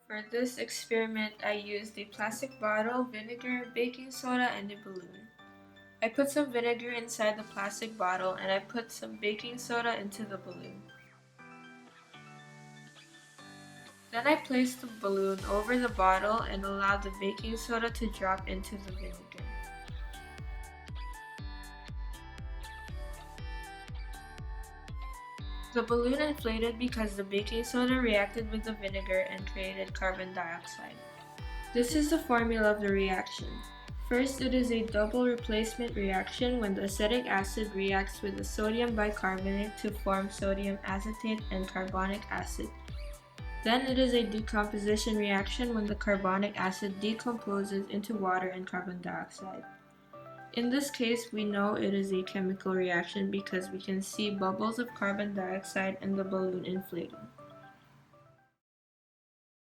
For this experiment, I used a plastic bottle, vinegar, baking soda, and a balloon. I put some vinegar inside the plastic bottle and I put some baking soda into the balloon. Then I placed the balloon over the bottle and allowed the baking soda to drop into the vinegar. The balloon inflated because the baking soda reacted with the vinegar and created carbon dioxide. This is the formula of the reaction. First, it is a double replacement reaction when the acetic acid reacts with the sodium bicarbonate to form sodium acetate and carbonic acid. Then it is a decomposition reaction when the carbonic acid decomposes into water and carbon dioxide. In this case, we know it is a chemical reaction because we can see bubbles of carbon dioxide and the balloon inflating.